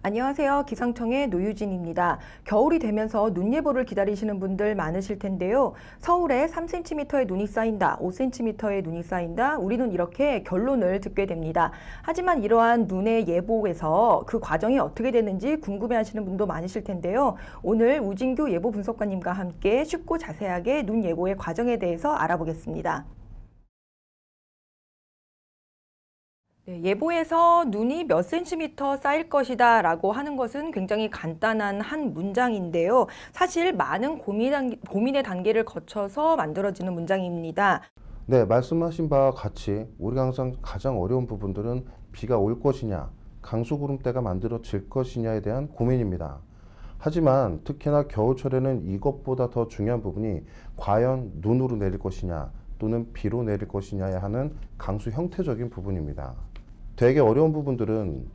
안녕하세요. 기상청의 노유진입니다. 겨울이 되면서 눈 예보를 기다리시는 분들 많으실 텐데요. 서울에 3cm의 눈이 쌓인다, 5cm의 눈이 쌓인다, 우리는 이렇게 결론을 듣게 됩니다. 하지만 이러한 눈의 예보에서 그 과정이 어떻게 되는지 궁금해하시는 분도 많으실 텐데요. 오늘 우진규 예보 분석관님과 함께 쉽고 자세하게 눈 예보의 과정에 대해서 알아보겠습니다. 네, 예보에서 눈이 몇 센티미터 쌓일 것이다 라고 하는 것은 굉장히 간단한 한 문장인데요. 사실 많은 고민의 단계를 거쳐서 만들어지는 문장입니다. 네, 말씀하신 바와 같이 우리가 항상 가장 어려운 부분들은 비가 올 것이냐, 강수구름대가 만들어질 것이냐에 대한 고민입니다. 하지만 특히나 겨울철에는 이것보다 더 중요한 부분이 과연 눈으로 내릴 것이냐 또는 비로 내릴 것이냐에 하는 강수 형태적인 부분입니다. 되게 어려운 부분들은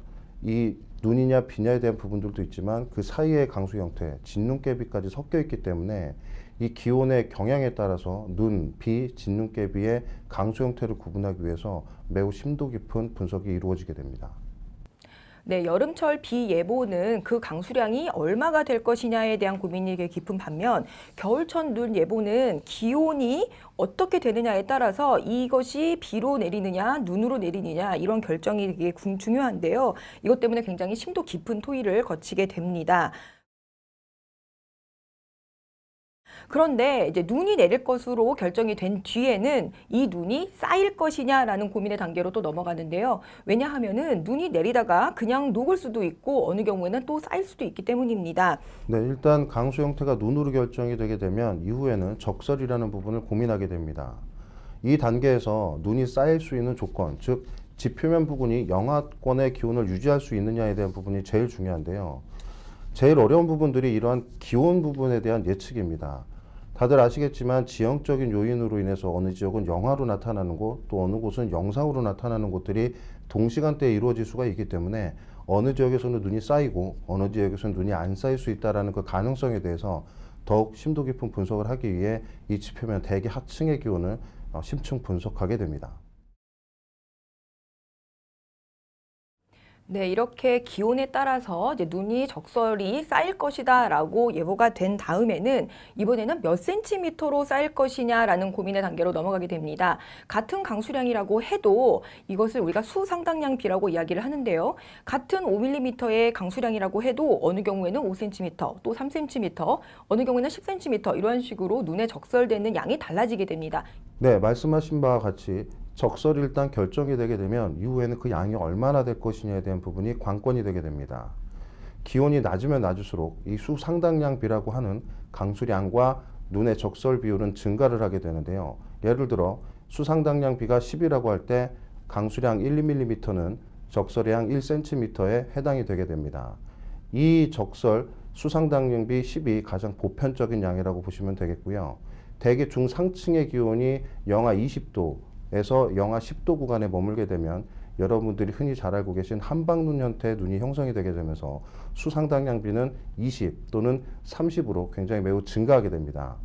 이 눈이냐 비냐에 대한 부분들도 있지만 그 사이의 강수 형태, 진눈깨비까지 섞여 있기 때문에 이 기온의 경향에 따라서 눈, 비, 진눈깨비의 강수 형태를 구분하기 위해서 매우 심도 깊은 분석이 이루어지게 됩니다. 네, 여름철 비 예보는 그 강수량이 얼마가 될 것이냐에 대한 고민이 깊은 반면 겨울철 눈 예보는 기온이 어떻게 되느냐에 따라서 이것이 비로 내리느냐 눈으로 내리느냐 이런 결정이 되게 중요한데요. 이것 때문에 굉장히 심도 깊은 토의를 거치게 됩니다. 그런데 이제 눈이 내릴 것으로 결정이 된 뒤에는 이 눈이 쌓일 것이냐라는 고민의 단계로 또 넘어가는데요. 왜냐하면은 눈이 내리다가 그냥 녹을 수도 있고 어느 경우에는 또 쌓일 수도 있기 때문입니다. 네, 일단 강수 형태가 눈으로 결정이 되게 되면 이후에는 적설이라는 부분을 고민하게 됩니다. 이 단계에서 눈이 쌓일 수 있는 조건, 즉 지표면 부근이 영하권의 기온을 유지할 수 있느냐에 대한 부분이 제일 중요한데요. 제일 어려운 부분들이 이러한 기온 부분에 대한 예측입니다. 다들 아시겠지만 지형적인 요인으로 인해서 어느 지역은 영하로 나타나는 곳, 또 어느 곳은 영상으로 나타나는 곳들이 동시간대에 이루어질 수가 있기 때문에 어느 지역에서는 눈이 쌓이고 어느 지역에서는 눈이 안 쌓일 수 있다는 그 가능성에 대해서 더욱 심도 깊은 분석을 하기 위해 이 지표면 대기 하층의 기온을 심층 분석하게 됩니다. 네, 이렇게 기온에 따라서 이제 눈이 적설이 쌓일 것이다 라고 예보가 된 다음에는 이번에는 몇 센티미터로 쌓일 것이냐라는 고민의 단계로 넘어가게 됩니다. 같은 강수량이라고 해도 이것을 우리가 수상당량 비라고 이야기를 하는데요. 같은 5mm의 강수량이라고 해도 어느 경우에는 5cm, 또 3cm, 어느 경우에는 10cm 이런 식으로 눈에 적설되는 양이 달라지게 됩니다. 네, 말씀하신 바와 같이 적설이 일단 결정이 되게 되면 이후에는 그 양이 얼마나 될 것이냐에 대한 부분이 관건이 되게 됩니다. 기온이 낮으면 낮을수록 이 수상당량비라고 하는 강수량과 눈의 적설 비율은 증가를 하게 되는데요. 예를 들어 수상당량비가 10이라고 할 때 강수량 1, 2mm는 적설량 1cm에 해당이 되게 됩니다. 이 적설 수상당량비 10이 가장 보편적인 양이라고 보시면 되겠고요. 대기 중상층의 기온이 영하 20도에서 영하 10도 구간에 머물게 되면 여러분들이 흔히 잘 알고 계신 한방눈 형태의 눈이 형성이 되게 되면서 수상당량비는 20 또는 30으로 굉장히 매우 증가하게 됩니다.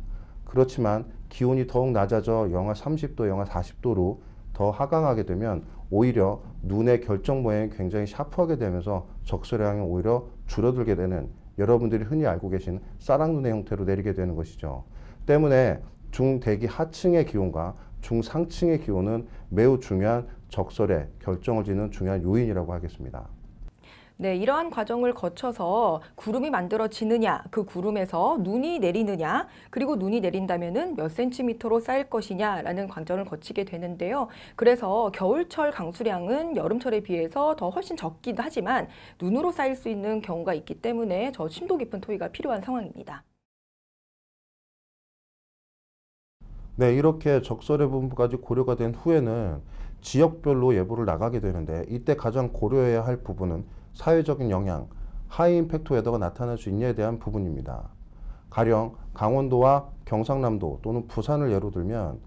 그렇지만 기온이 더욱 낮아져 영하 30도, 영하 40도로 더 하강하게 되면 오히려 눈의 결정 모양이 굉장히 샤프하게 되면서 적설량이 오히려 줄어들게 되는 여러분들이 흔히 알고 계신 싸락눈의 형태로 내리게 되는 것이죠. 때문에 중대기 하층의 기온과 중상층의 기온은 매우 중요한 적설의 결정을 짓는 중요한 요인이라고 하겠습니다. 네, 이러한 과정을 거쳐서 구름이 만들어지느냐, 그 구름에서 눈이 내리느냐, 그리고 눈이 내린다면은 몇 센티미터로 쌓일 것이냐라는 과정을 거치게 되는데요. 그래서 겨울철 강수량은 여름철에 비해서 더 훨씬 적기도 하지만 눈으로 쌓일 수 있는 경우가 있기 때문에 저 심도 깊은 토의가 필요한 상황입니다. 네, 이렇게 적설의 부분까지 고려가 된 후에는 지역별로 예보를 나가게 되는데 이때 가장 고려해야 할 부분은 사회적인 영향, 하이 임팩트 웨더가 나타날 수 있냐에 대한 부분입니다. 가령 강원도와 경상남도 또는 부산을 예로 들면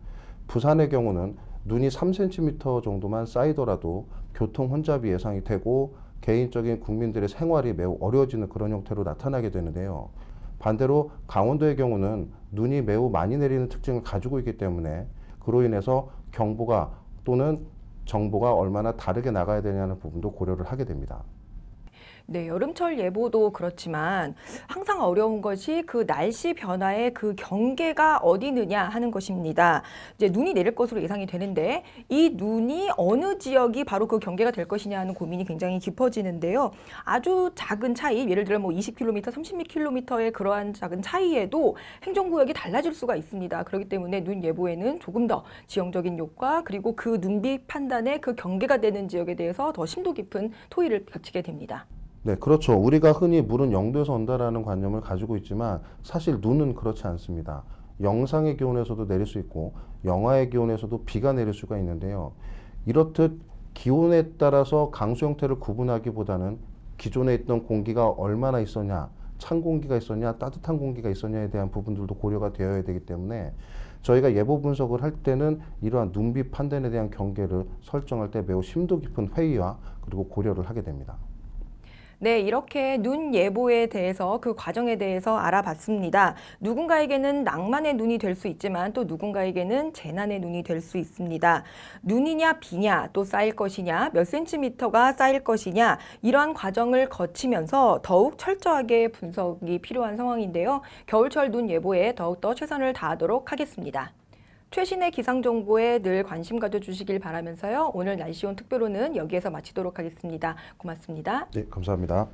부산의 경우는 눈이 3cm 정도만 쌓이더라도 교통 혼잡이 예상이 되고 개인적인 국민들의 생활이 매우 어려워지는 그런 형태로 나타나게 되는데요. 반대로 강원도의 경우는 눈이 매우 많이 내리는 특징을 가지고 있기 때문에 그로 인해서 경보가 또는 정보가 얼마나 다르게 나가야 되냐는 부분도 고려를 하게 됩니다. 네, 여름철 예보도 그렇지만 항상 어려운 것이 그 날씨 변화의 그 경계가 어디 있느냐 하는 것입니다. 이제 눈이 내릴 것으로 예상이 되는데 이 눈이 어느 지역이 바로 그 경계가 될 것이냐 하는 고민이 굉장히 깊어지는데요. 아주 작은 차이, 예를 들어 뭐 20km, 30km의 그러한 작은 차이에도 행정구역이 달라질 수가 있습니다. 그렇기 때문에 눈 예보에는 조금 더 지형적인 효과 그리고 그 눈빛 판단의 그 경계가 되는 지역에 대해서 더 심도 깊은 토의를 갖추게 됩니다. 네, 그렇죠. 우리가 흔히 물은 0도에서 온다라는 관념을 가지고 있지만 사실 눈은 그렇지 않습니다. 영상의 기온에서도 내릴 수 있고 영하의 기온에서도 비가 내릴 수가 있는데요. 이렇듯 기온에 따라서 강수 형태를 구분하기보다는 기존에 있던 공기가 얼마나 있었냐, 찬 공기가 있었냐, 따뜻한 공기가 있었냐에 대한 부분들도 고려가 되어야 되기 때문에 저희가 예보 분석을 할 때는 이러한 눈빛 판단에 대한 경계를 설정할 때 매우 심도 깊은 회의와 그리고 고려를 하게 됩니다. 네, 이렇게 눈 예보에 대해서 그 과정에 대해서 알아봤습니다. 누군가에게는 낭만의 눈이 될 수 있지만 또 누군가에게는 재난의 눈이 될 수 있습니다. 눈이냐 비냐 또 쌓일 것이냐 몇 센티미터가 쌓일 것이냐 이러한 과정을 거치면서 더욱 철저하게 분석이 필요한 상황인데요. 겨울철 눈 예보에 더욱더 최선을 다하도록 하겠습니다. 최신의 기상 정보에 늘 관심 가져주시길 바라면서요. 오늘 날씨온 특별호는 여기에서 마치도록 하겠습니다. 고맙습니다. 네, 감사합니다.